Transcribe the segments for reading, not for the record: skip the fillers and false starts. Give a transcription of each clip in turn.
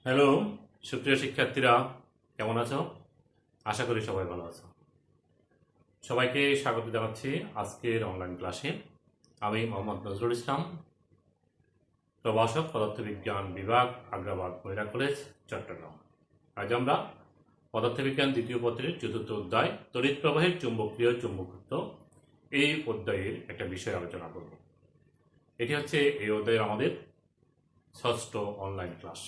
Hello, সুপ্রিয় শিক্ষার্থীরা, কেমন আছো? আশা করি সবাই ভালো আছো। সবাইকে স্বাগত জানাচ্ছি আজকের অনলাইন ক্লাসে। আমি মোহাম্মদ নজরুল ইসলাম, প্রভাষক, পদার্থবিজ্ঞান বিভাগ, আগ্রাবাদ মহিলা কলেজ, চট্টগ্রাম। আজ আমরা পদার্থবিজ্ঞান দ্বিতীয় পত্রের চতুর্থ অধ্যায় তড়িৎ প্রবাহের চুম্বকীয় চুম্বকত্ব এই অধ্যায়ের একটা বিষয় আলোচনা করব। এটি হচ্ছে এই অধ্যায়ের আমাদের ষষ্ঠ অনলাইন ক্লাস।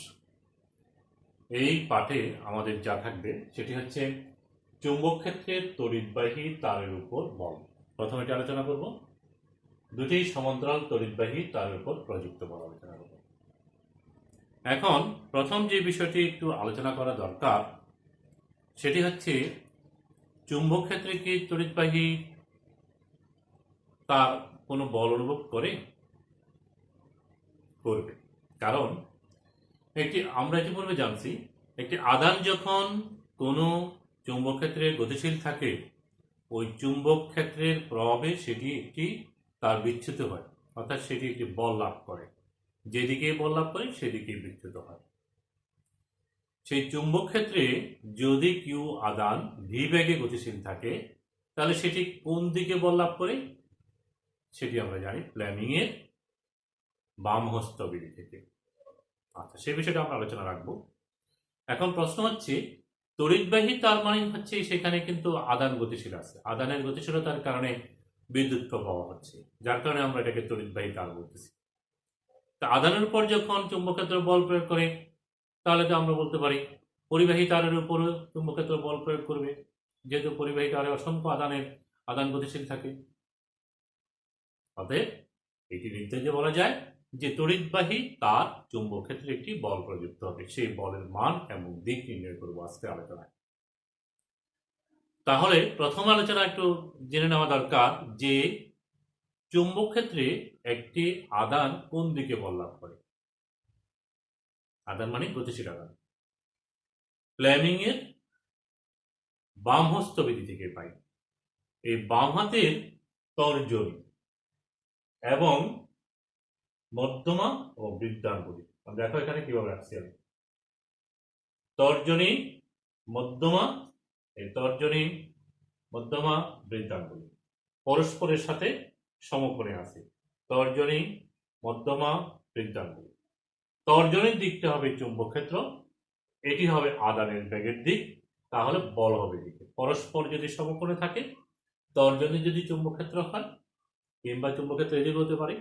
এই পাঠে আমাদের যা থাকবে সেটি হচ্ছে চুম্বক ক্ষেত্রের তড়িৎবাহী তারের উপর বল। প্রথমে এটি আলোচনা করব, দুটি সমান্তরাল তড়িৎবাহী তারের উপর প্রযুক্ত বল আলোচনা করব। এখন প্রথম যে বিষয়টি একটু আলোচনা করা দরকার সেটি হচ্ছে চুম্বক ক্ষেত্রে কি তড়িৎবাহী তার কোনো বল অনুভব করবে। কারণ আমরা ইতিপূর্বে জানছি একটি আধান যখন কোনো চুম্বক ক্ষেত্রে গতিশীল থাকে ওই চুম্বক ক্ষেত্রের প্রভাবে সেটি একটি তার বিচ্যুত হয়, অর্থাৎ সেটি একটি বল লাভ করে। যেদিকে বল লাভ করে সেদিকে বিচ্যুত হয়। সেই চুম্বক ক্ষেত্রে যদি কিউ আধান ভি বেগে গতিশীল থাকে তাহলে সেটি কোন দিকে বল লাভ করে সেটি আমরা জানি ফ্লেমিং এর বাম হস্ত বিধি থেকে। আচ্ছা, সেই বিষয়টা আমরা আলোচনা রাখবো। এখন প্রশ্ন হচ্ছে তড়িৎবাহী তার মানে হচ্ছে সেখানে কিন্তু আধান গতিশীল আছে, আধানের গতিশীলতার কারণে বিদ্যুৎ প্রবাহ হচ্ছে, যার কারণে আমরা এটাকে তড়িৎবাহী তার বলতেছি। তা আধানের উপর যখন চুম্বকক্ষেত্র বল প্রয়োগ করে তাহলে তো আমরা বলতে পারি পরিবাহী তারের উপর চুম্বকক্ষেত্র বল প্রয়োগ করবে, যেহেতু পরিবাহী তারে অসংখ্য আধান গতিশীল থাকে। অতএব এটি নির্দেশে বলা যায় যে তড়িৎবাহী তার চুম্বক ক্ষেত্রে একটি বল প্রযুক্ত হবে। সেই বলের মান এবং দিক নির্ণয় করবো আজকে আলোচনায়। তাহলে প্রথম আলোচনা একটু জেনে নেওয়া দরকার যে চুম্বক ক্ষেত্রে একটি আধান কোন দিকে বল লাভ করে। আধান মানে গতিশীল আধান ফ্লেমিং এর বাম হস্ত বিধি থেকে পাই। এই বাম হাতের তর্জনী এবং মধ্যমা ও বৃদ্ধাঙ্গুলি, দেখো এখানে কিভাবে রাখছি আমি। তর্জনী মধ্যমা, এই তর্জনী মধ্যমা বৃদ্ধাঙ্গুলি পরস্পরের সাথে সমকোণে আছে। তর্জনী মধ্যমা বৃদ্ধাঙ্গুলি, তর্জনীর দিকটা হবে চুম্বক ক্ষেত্র, এটি হবে আধানের বেগের দিক, তাহলে বল হবে দিকে। পরস্পর যদি সমকোণে থাকে, তর্জনী যদি চুম্বক ক্ষেত্র হয় কিংবা চুম্বক ক্ষেত্র এদিকে হতে পারে,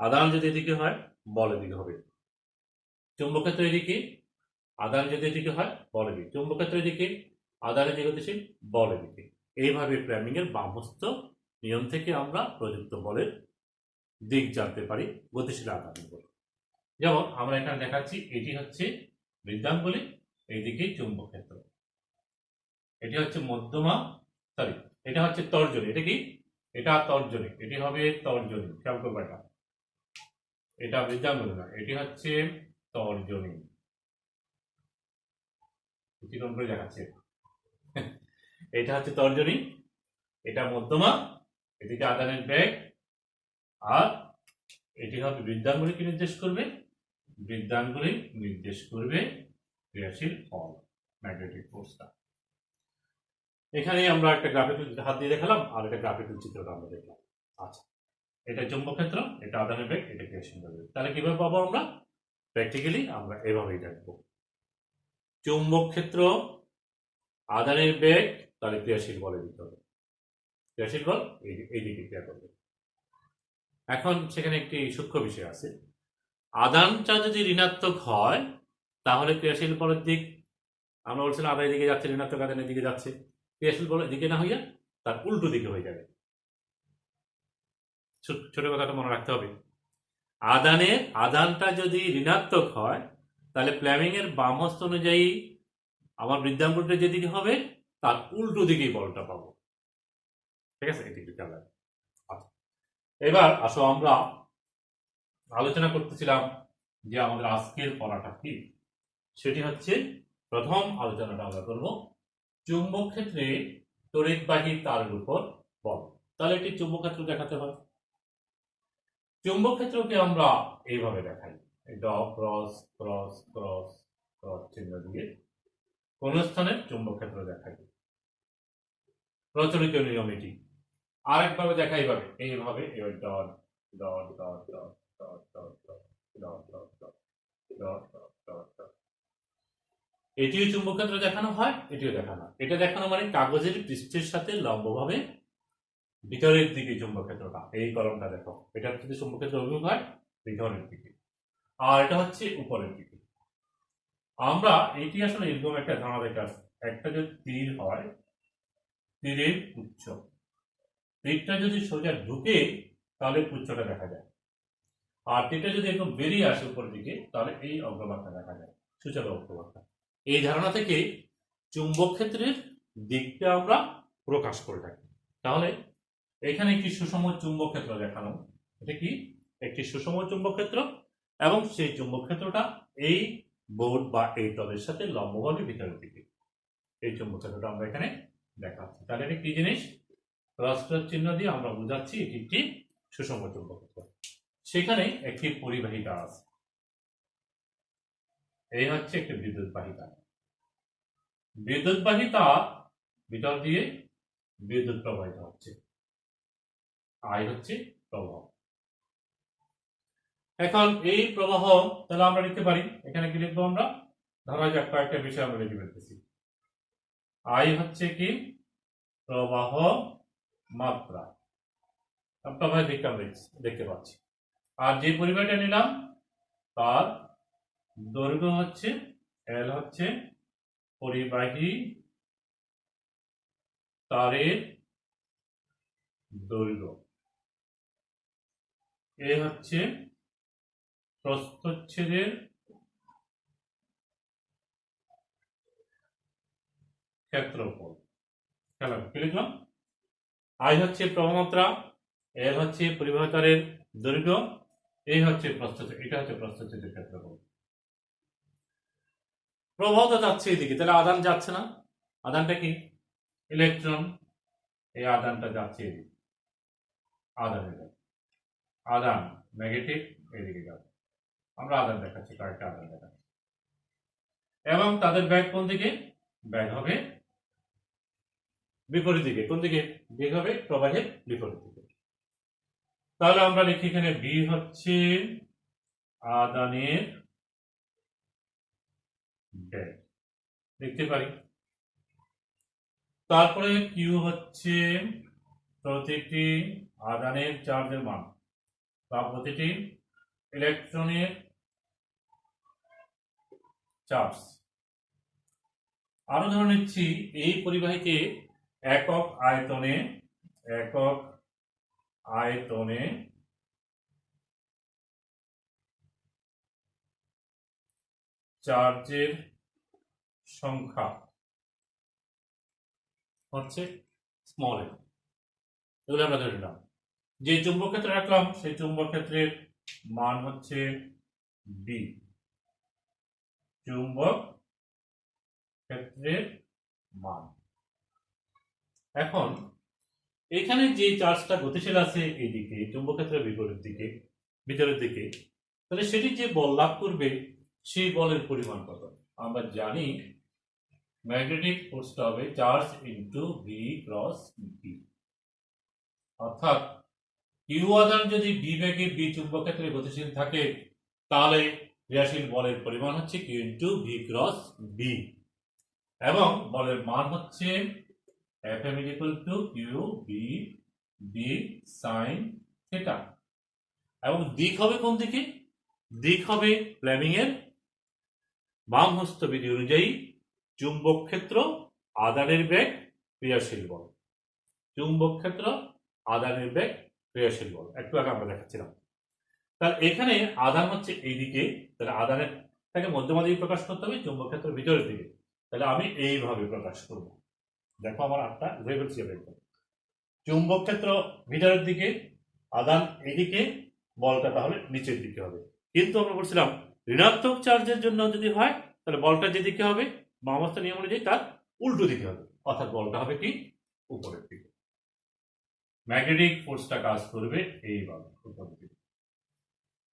আধান যদি এদিকে হয় বল এদিকে হবে। চুম্বক ক্ষেত্র এদিকে, আধান যদি এদিকে হয় বল এদিকে। চুম্বক ক্ষেত্র এদিকে, আধানের যে গতিশীল বল এদিকে। এইভাবে ফ্লেমিং এর বামহস্ত নিয়ম থেকে আমরা প্রযুক্ত বলের দিক জানতে পারি গতিশীল আধানের উপর। যেমন আমরা এখানে দেখাচ্ছি, এটি হচ্ছে বৃদ্ধাঙ্গুলি, এইদিকে চুম্বক ক্ষেত্র, এটি হচ্ছে মধ্যমা, সরি এটা হচ্ছে তর্জনী, এটা কি, এটা তর্জনী, এটি হবে তর্জনী, খেয়াল করবো এটা বৃদ্ধাঙ্গুলি না, এটি হচ্ছে তর্জনী। চিকন করে দেখাচ্ছে, এটা হচ্ছে তর্জনী, এটা মধ্যমা, এদিকে আধানের বেগ, আর এটি হবে বৃদ্ধাঙ্গুলিকে নির্দেশ করবে, বৃদ্ধাঙ্গুলি নির্দেশ করবে ক্রিয়াশীল বল, ম্যাগনেটিক ফোর্সটা। এখানে আমরা একটা গ্রাফিক্যাল হাত দিয়ে দেখালাম আর একটা গ্রাফিক্যাল চিত্রটা আমরা দেখলাম। আচ্ছা, এটা চুম্বক ক্ষেত্র, এটা আধানের বেগ, এটা ক্রিয়াশীল বল। তাহলে কিভাবে পাবো আমরা? প্র্যাকটিক্যালি আমরা এভাবেই দেখবো। চুম্বক ক্ষেত্র, আধানের বেগ, তাহলে ক্রিয়াশীল বলে দিতে হবে। ক্রিয়াশীল বল এই দিকে ক্রিয়া করবে। এখন সেখানে একটি সূক্ষ্ম বিষয় আছে, আধানটা যদি ঋণাত্মক হয় তাহলে ক্রিয়াশীল বলের দিক, আমরা বলছিলাম আধানের দিকে যাচ্ছে, ঋণাত্মক আধানের দিকে যাচ্ছে, ক্রিয়াশীল বলের দিকে না হইয়া তার উল্টো দিকে হয়ে যাবে। ছোট কথাটা মনে রাখতে হবে, আধানটা যদি ঋণাত্মক হয় তাহলে ফ্লেমিং এর বাম হস্ত অনুযায়ী আমার বৃদ্ধাঙ্গুলটা যেদিকে হবে তার উল্টো দিকেই বলটা পাবো। ঠিক আছে, এটি একটু খেয়াল রাখবে। এবার আসো আমরা আলোচনা করতেছিলাম যে আমাদের আজকের পড়াটা কি, সেটি হচ্ছে প্রথম আলোচনাটা আমরা করব চুম্বক ক্ষেত্রে তড়িৎবাহী তারের উপর বল। তাহলে একটি চুম্বক ক্ষেত্র দেখাতে হয়। চুম্বক ক্ষেত্রকে আমরা এইভাবে দেখাই, ক্রস ক্রস ক্রস ক্রস চিহ্ন দিয়ে কোন স্থানে চুম্বক ক্ষেত্র দেখাই। প্রচলিত নিয়ম এটি। আরেকভাবে দেখা এইভাবে এবার dot dot dot dot dot dot dot dot dot dot dot dot dot dot. এটিও চুম্বক ক্ষেত্র দেখানো হয়, এটিও দেখানো হয়। এটা দেখানো মানে কাগজের পৃষ্ঠের সাথে লম্বভাবে ভিতরের দিকে চুম্বক ক্ষেত্রটা, এই কলমটা দেখো, এটা যদি চুম্বক ক্ষেত্র অভিমুখ হয় ভিতরের দিকে, আর এটা হচ্ছে উপরের দিকে। আমরা এটি আসলে এরকম একটা ধারণা দেখে আসছি, একটা যদি তীর হয়, তীরের উচ্চ, তীরটা যদি সোজা ঢুকে তাহলে পুচ্ছটা দেখা যায়, আর তীরটা যদি একদম বেরিয়ে আসে উপরের দিকে তাহলে এই অগ্রভাগটা দেখা যায়, সূচক অগ্রভাগটা। এই ধারণা থেকে চুম্বক ক্ষেত্রের দিকটা আমরা প্রকাশ করে থাকি। তাহলে এখানে একটি সুষম চুম্বক ক্ষেত্র দেখানো, এটা কি একটি সুষম চুম্বক ক্ষেত্র, এবং সেই চুম্বক ক্ষেত্রটা এই বোর্ড বা এই তলের সাথে লম্বভাবে ভিতরের দিকে, এই চুম্বক ক্ষেত্রটা আমরা এখানে দেখাচ্ছি। তাহলে এটা কি জিনিস? ক্রস ক্রস চিহ্ন দিয়ে আমরা বোঝাচ্ছি এটি একটি সুষম চুম্বক ক্ষেত্র। সেখানে একটি পরিবাহিতা আছে, এই হচ্ছে একটি বিদ্যুৎ বাহিতা। বিদ্যুৎ বাহিতা ভিতর দিয়ে বিদ্যুৎ প্রবাহিত হচ্ছে, আই হচ্ছে প্রবাহ। এখন এই প্রবাহ তাহলে আমরা লিখতে পারি, এখানে কি লিখবো আমরা? ধরা যাক কয়েকটা বিষয় আমরা লিখে ফেলতেছি। আই হচ্ছে কি প্রবাহ মাত্রা, প্রবাহের দিকটা আমরা দেখতে পাচ্ছি। আর যে পরিবাহিতা নিলাম তার দৈর্ঘ্য হচ্ছে এল, হচ্ছে পরিবাহী তারের দৈর্ঘ্য, এ হচ্ছে প্রস্থচ্ছেদের ক্ষেত্রফল। কি লিখলাম? আই হচ্ছে প্রবাহমাত্রা, এল হচ্ছে পরিবাহী তারের দৈর্ঘ্য, এই হচ্ছে প্রস্থচ্ছেদ, এটা হচ্ছে প্রস্থচ্ছেদের ক্ষেত্রফল। প্রবাহ তো যাচ্ছে এদিকে, তাহলে আধান যাচ্ছে না। আধানটা কি? ইলেকট্রন। এই আধানটা যাচ্ছে এদিকে, আধান নেগেটিভ এদিকে যাবে। আমরা আধান দেখাচ্ছি, কয়েকটা আধান দেখাচ্ছি, এবং তাদের ব্যাগ কোন দিকে? ব্যাগ হবে বিপরীত দিকে। কোন দিকে বেগ হবে? প্রবাহের বিপরীত দিকে। তাহলে আমরা লিখি এখানে বি হচ্ছে আদানের ব্যাগ, লিখতে পারি। তারপরে কিউ হচ্ছে প্রতিটি আদানের চার্জের মান বা প্রতিটি ইলেকট্রনের চার্জ। আরো ধরে নিচ্ছি এই পরিবাহীকে একক আয়তনে চার্জের সংখ্যা হচ্ছে স্মল এ, এগুলো আমরা ধরে নিলাম। যে চুম্বক ক্ষেত্রে রাখলাম সেই চুম্বক ক্ষেত্রের মান হচ্ছে বি, চুম্বক ক্ষেত্রের মান। এখন এখানে যে চার্জটা গতিশীল আছে এইদিকে চুম্বক ক্ষেত্রের বিপরীত দিকে, ভিতরের দিকে, তাহলে সেটি যে বল লাভ করবে সেই বলের পরিমাণ কত? আমরা জানি ম্যাগনেটিক ফোর্সটা হবে charge into V cross B, অর্থাৎ কিউ আধান যদি বি বেগে বি চুম্বক ক্ষেত্রে গতিশীল থাকে তাহলে ক্রিয়াশীল বলের পরিমাণ হচ্ছে Q into V cross B, এবং বলের মান হচ্ছে Fm is equal to Q B B sin theta, এবং দিক হবে কোন দিকে? দিক হবে ফ্লেমিং এর বাম হস্ত বিধি অনুযায়ী চুম্বক ক্ষেত্র আধানের বেগ ক্রিয়াশীল বল, চুম্বক ক্ষেত্র আধানের বেগ ক্রিয়াশীল বল, একটু আগে আমরা দেখাচ্ছিলাম। তাহলে এখানে আধান হচ্ছে এইদিকে, তাহলে আধানের থেকে মধ্যমা দিকে প্রকাশ করতে হবে, চুম্বক ক্ষেত্র ভিতরের দিকে, তাহলে আমি এইভাবে প্রকাশ করব। দেখো আমার হাতটা ঘুরে ফেলছি একদম। চুম্বক ক্ষেত্র ভিতরের দিকে, আধান এদিকে, বলটা তাহলে নিচের দিকে হবে। কিন্তু আমরা বলছিলাম ঋণাত্মক চার্জের জন্য যদি হয় তাহলে বলটা যেদিকে হবে বাম অবস্থা নিয়ম অনুযায়ী তার উল্টো দিকে হবে, অর্থাৎ বলটা হবে কি উপরের দিকে। ম্যাগনেটিক ফোর্সটা কাজ করবে এইভাবে উপরের দিকে।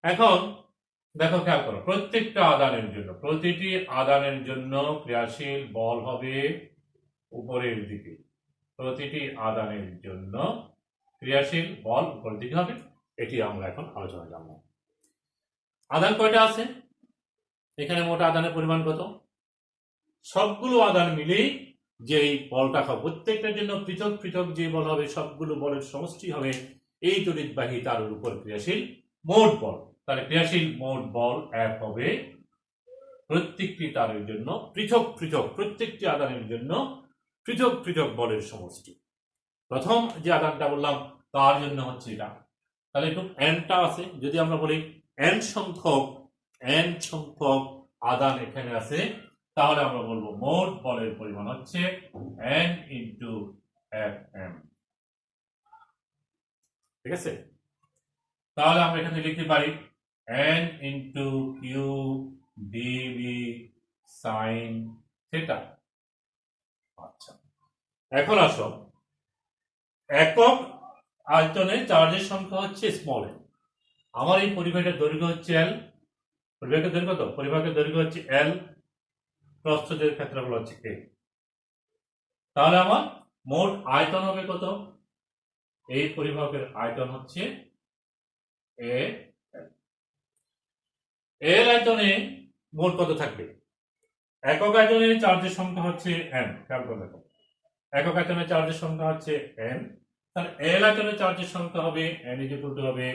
এখন দেখো খেয়াল করো, প্রত্যেকটা আদানের জন্য, প্রতিটি আদানের জন্য ক্রিয়াশীল বল হবে উপরের দিকে। প্রতিটি আদানের জন্য ক্রিয়াশীল বল উপরের দিকে হবে, এটি আমরা এখন আলোচনা জানবো। আদান কয়টা আছে এখানে? মোট আদানের পরিমাণ কত? সবগুলো আদান মিলেই যে এই বলটা হবে, প্রত্যেকটার জন্য পৃথক পৃথক যে বল হবে, সবগুলো বলের সমষ্টি হবে এই তড়িৎবাহী তারের উপর ক্রিয়াশীল মোট বল। তাহলে ক্রিয়াশীল মোট বল এক হবে প্রত্যেকটি তারের জন্য পৃথক পৃথক, প্রত্যেকটি আদানের জন্য পৃথক পৃথক বলের সমষ্টি। প্রথম যে আদানটা বললাম তার জন্য হচ্ছে এটা। তাহলে একটু এনটা আছে, যদি আমরা বলি এন সংখ্যক আদান এখানে আছে, তাহলে আমরা বলবো মোট বলের পরিমাণ হচ্ছে n ইন্টু Fm। ঠিক আছে? তাহলে আমরা এখানে লিখতে পারি n into Q DB sine theta. আচ্ছা, এখন আসো, একক আয়তনে চার্জের সংখ্যা হচ্ছে স্মল এন। আমার এই পরিবাহের দৈর্ঘ্য হচ্ছে এল। পরিবাহের দৈর্ঘ্য কত? পরিবাহের দৈর্ঘ্য হচ্ছে এল, প্রস্থের ক্ষেত্রফল হচ্ছে এ। তাহলে আমার মোট আয়তন হবে কত? এই পরিবাহের আয়তন হচ্ছে এ। এর আয়তনে মোট কত থাকবে? একক আয়তনে চার্জের সংখ্যা হচ্ছে এন। খেয়াল করে দেখো, একক আয়তনে চার্জের সংখ্যা হচ্ছে এন, তাহলে এল আয়তনে চার্জের সংখ্যা হবে এন ইজ ইকুয়াল টু হবে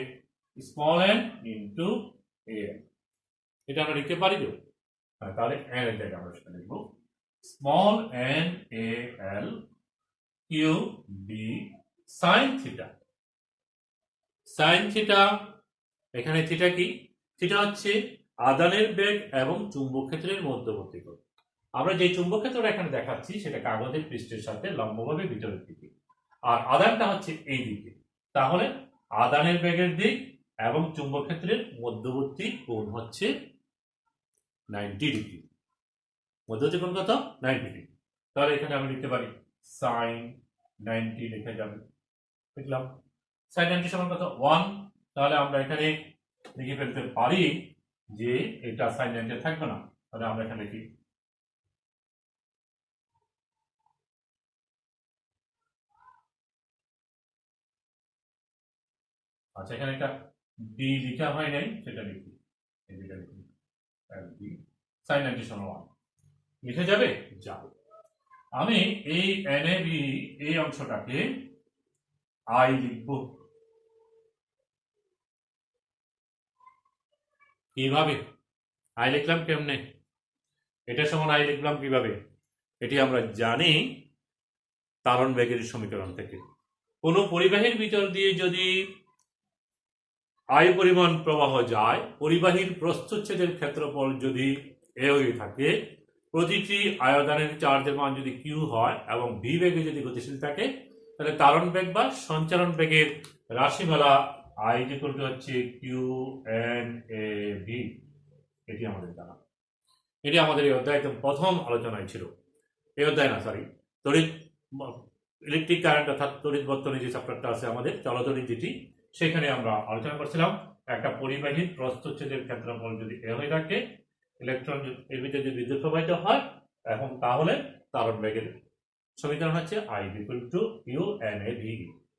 স্মল এন ইনটু এ। এটা আমরা লিখতে পারি তো? তাহলে এন এর জায়গায় আমরা সেটা লিখবো small N A L Q B sine theta. Sine theta, এখানে থিটা কি? থিটা হচ্ছে আদানের বেগ এবং চুম্বক ক্ষেত্রের মধ্যবর্তী কোণ। আমরা যে চুম্বক ক্ষেত্রটা এখানে দেখাচ্ছি সেটা কাগজের পৃষ্ঠের সাথে লম্বভাবে ভিতরের দিকে, আর আদানটা হচ্ছে এই দিকে। তাহলে আদানের বেগের দিক এবং চুম্বক ক্ষেত্রের মধ্যবর্তী কোণ হচ্ছে 90 ডিগ্রি। মধ্যবর্তী কোণ কত? 90 ডিগ্রি। তাহলে এখানে আমি লিখতে পারি সাইন 90 লিখে যাবে। লিখলাম সাইন 90 সমান কত? 1। তাহলে আমরা এখানে লিখে ফেলতে পারি যে এটা সাইন 90 থাকবে না, তাহলে আমরা এখানে লিখি আচ্ছা, এখানে একটা ডি লিখা হয় নাই, সেটা লিখি সাইন 90 সমান 1 লিখে যাবে। যাবে। আমি এই এনএবি এই অংশটাকে আই লিখব। কিভাবে আই লিখলাম? কেমনে? এটা সমান আই লিখলাম কিভাবে? এটি আমরা জানি তারণ বেগের সমীকরণ থেকে। কোন পরিবাহীর ভিতর দিয়ে যদি আই পরিমাণ প্রবাহ যায়, পরিবাহীর প্রস্থচ্ছেদের ক্ষেত্রফল যদি এ হয়ে থাকে, প্রতিটি আয়তনের চার্জের মান যদি কিউ হয় এবং ভি বেগে যদি গতিশীল থাকে, তাহলে তারণ বেগ বা সঞ্চারণ বেগের রাশিমালা আই ইকুয়াল টু হচ্ছে কিউ এন এ ভি। এটি আমাদের জানা। এটি আমাদের এই অধ্যায় একদম প্রথম আলোচনায় ছিল। এই অধ্যায় না, সরি, তড়িৎ ইলেকট্রিক কারেন্ট অর্থাৎ তড়িৎ বর্তনী যে চ্যাপ্টারটা আছে আমাদের, চলতড়িৎ যেটি, সেখানে আমরা আলোচনা করছিলাম একটা পরিবাহীর প্রস্থচ্ছেদের ক্ষেত্রফল যদি এ হয়ে থাকে, ইলেকট্রন এর ভিতরে যদি বিদ্যুৎ প্রবাহিত হয়, এখন তাহলে তারণ বেগের সমীকরণ হচ্ছে I equal to Q N A V.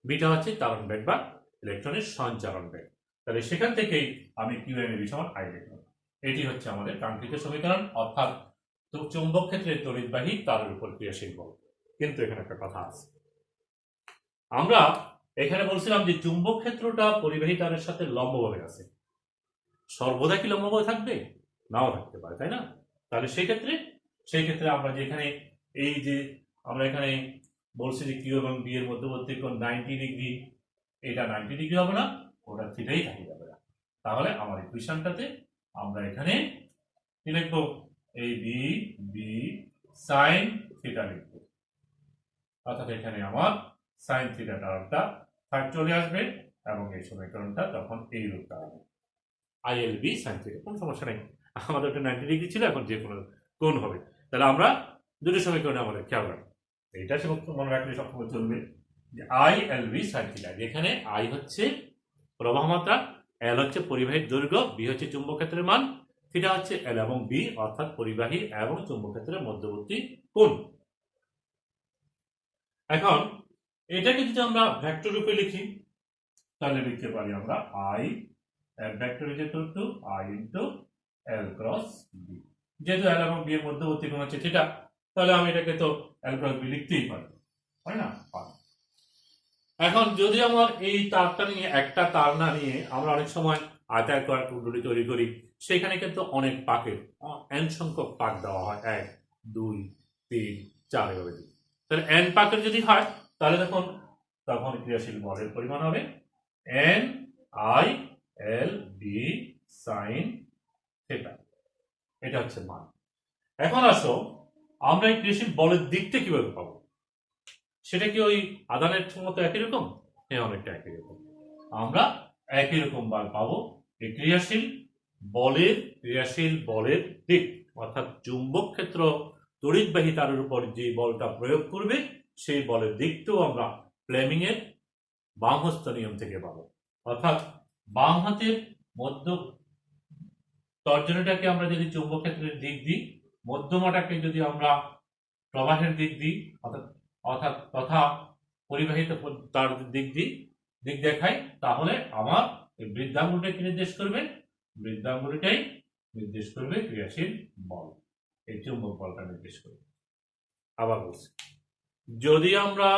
Beta হচ্ছে তারণ বেগ বা ইলেকট্রনের সঞ্চারণ বেগ। তাহলে সেখান থেকেই আমি কিউ এন এ ভি সমান আই লিখলাম। এটি হচ্ছে আমাদের কাঙ্ক্ষিত সমীকরণ, অর্থাৎ চৌম্বক ক্ষেত্রে তড়িৎবাহী তারের উপর ক্রিয়াশীল বল। কিন্তু এখানে একটা কথা আছে, আমরা এখানে বলছিলাম যে চুম্বক ক্ষেত্রটা পরিবাহী তারের সাথে লম্বভাবে আছে। সর্বদা কি লম্বভাবে থাকবে? নাও থাকতে পারে, তাই না? তাহলে সেই ক্ষেত্রে আমরা যে এখানে এই যে আমরা এখানে বলছি যে কিউ এবং বি এর মধ্যবর্তী কোণ 90 ডিগ্রি, এটা 90 ডিগ্রি হবে না, ওটা থিটাই থাকে যাবে না। তাহলে আমার ইকুয়েশনটাতে আমরা এখানে কি লিখবো? এই বি বি সাইন থিটা লিখবো, অর্থাৎ এখানে আমার সাইন থিটা টার্মটা চলে আসবে এবং এই সমীকরণটা তখন এই রূপটা হবে I L B sine theta. কোনো সমস্যা নেই, আমাদের একটা 90 ডিগ্রি ছিল, এখন যে কোনো কোণ হবে। তাহলে আমরা দুটো সমীকরণে আমাদের খেয়াল রাখবো, এইটা সে মনে রাখলে সবসময় চলবে যে I L B sine theta, যেখানে আই হচ্ছে প্রবাহ মাত্রা, এল হচ্ছে পরিবাহীর দৈর্ঘ্য, বি হচ্ছে চুম্বক ক্ষেত্রের মান, থিটা হচ্ছে এল এবং বি অর্থাৎ পরিবাহী এবং চুম্বক ক্ষেত্রের মধ্যবর্তী কোণ। এখন এটাকে যদি আমরা ভেক্টর রূপে লিখি তাহলে লিখতে পারি আমরা I vector is equal to I into L cross B. যেহেতু এল এবং বি এর মধ্যবর্তী কোণ হচ্ছে থিটা, তাহলে আমি এটাকে তো এল ক্রস বি লিখতেই পারি, তাই না? এখন যদি আমার এই তারটা নিয়ে, একটা তার না নিয়ে আমরা অনেক সময় আয়তাকার কুণ্ডলী তৈরি করি, সেখানে কিন্তু অনেক পাকের এন সংখ্যক পাক দেওয়া হয়, 1 2 3 4 এভাবে। তাহলে এন পাকের যদি হয় তাহলে তখন ক্রিয়াশীল বলের পরিমাণ হবে N I L B sine theta. এটা হচ্ছে মান। এখন আসো আমরা এই ক্রিয়াশীল বলের দিকটা কিভাবে পাবো? সেটা কি ওই আধানের মতো একই রকম? হ্যাঁ, অনেকটা একই রকম। আমরা একই রকম বার পাবো। এই ক্রিয়াশীল বলের দিক অর্থাৎ চুম্বক ক্ষেত্র তড়িৎবাহী তারের উপর যে বলটা প্রয়োগ করবে সেই বলের দিকটাও আমরা ফ্লেমিং এর বাম হস্ত নিয়ম থেকে পাবো। অর্থাৎ বাম হাতের মধ্য তর্জনীটাকে আমরা যদি চুম্বক ক্ষেত্রের দিক দিই, মধ্যমাটাকে যদি আমরা প্রবাহের দিক দিই অর্থাৎ তথা পরিবাহিত তার দিক দেখাই, তাহলে আমার এই বৃদ্ধাঙ্গুলটা কি নির্দেশ করবে? বৃদ্ধাঙ্গুলটাই নির্দেশ করবে ক্রিয়াশীল বল, এই চুম্বক বলটা নির্দেশ করবে। আবার বলছি, যদি আমরা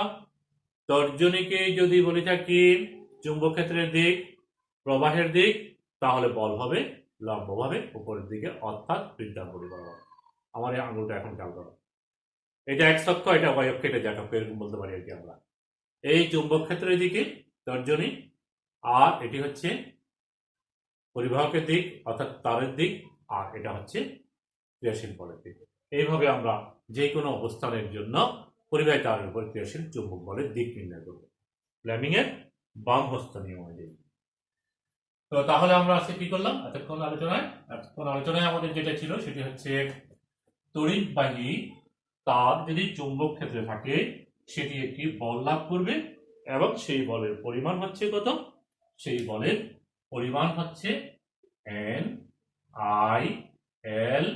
তর্জনীকে যদি বলে থাকি চুম্বক ক্ষেত্রের দিক, প্রবাহের দিক, তাহলে বল হবে লম্বভাবে উপরের দিকে অর্থাৎ বৃদ্ধাঙ্গুলি বরাবর। আমার এই আঙুলটা এখন খেয়াল করো, এটা এক্স অক্ষ, এটা ওয়াই অক্ষ, এটা জ্যাক অক্ষ, এরকম বলতে পারি আর কি আমরা। এই চুম্বক ক্ষেত্রের দিকে তর্জনী, আর এটি হচ্ছে পরিবাহকের দিক অর্থাৎ তারের দিক, আর এটা হচ্ছে ক্রিয়াশীল বলের দিক। এইভাবে আমরা যে কোনো অবস্থানের জন্য পরিবাহী তারের উপর ক্রিয়াশীল চুম্বক বলের দিক নির্ণয় করব ফ্লেমিং এর বাম হস্ত নিয়ম অনুযায়ী। তো তাহলে আমরা আজকে কি করলাম? এতক্ষণ আলোচনায় আমাদের যেটা ছিল সেটি হচ্ছে তড়িৎবাহী তার যদি চুম্বক ক্ষেত্রে থাকে সেটি একটি বল লাভ করবে এবং সেই বলের পরিমাণ হচ্ছে কত? সেই বলের পরিমাণ হচ্ছে N I L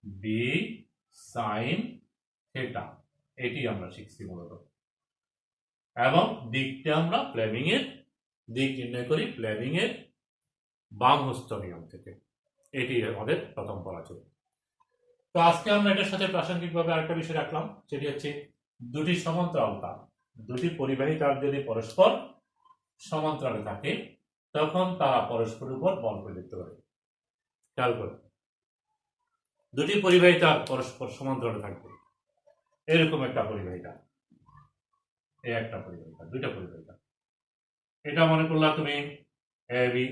B sine theta. এটি আমরা শিখছি মূলত। এবং দিকটা আমরা ফ্লেমিং এর দিক নির্ণয় করি ফ্লেমিং এর বাম হস্ত নিয়ম থেকে। এটি আমাদের প্রথম পড়া ছিল। তো আজকে আমরা এটার সাথে প্রাসঙ্গিকভাবে আরেকটা বিষয় রাখলাম, সেটি হচ্ছে দুটি সমান্তরাল তার, দুটি পরিবাহী তার যদি পরস্পর সমান্তরালে থাকে তখন তারা পরস্পরের উপর বল প্রয়োগ করতে পারে। খেয়াল করো, দুটি পরিবাহী তার পরস্পর সমান্তরালে থাকবে, এরকম একটা পরিবাহী তার, এই একটা পরিবাহী তার, দুইটা পরিবাহী তার। এটা মনে করলা তুমি এবি,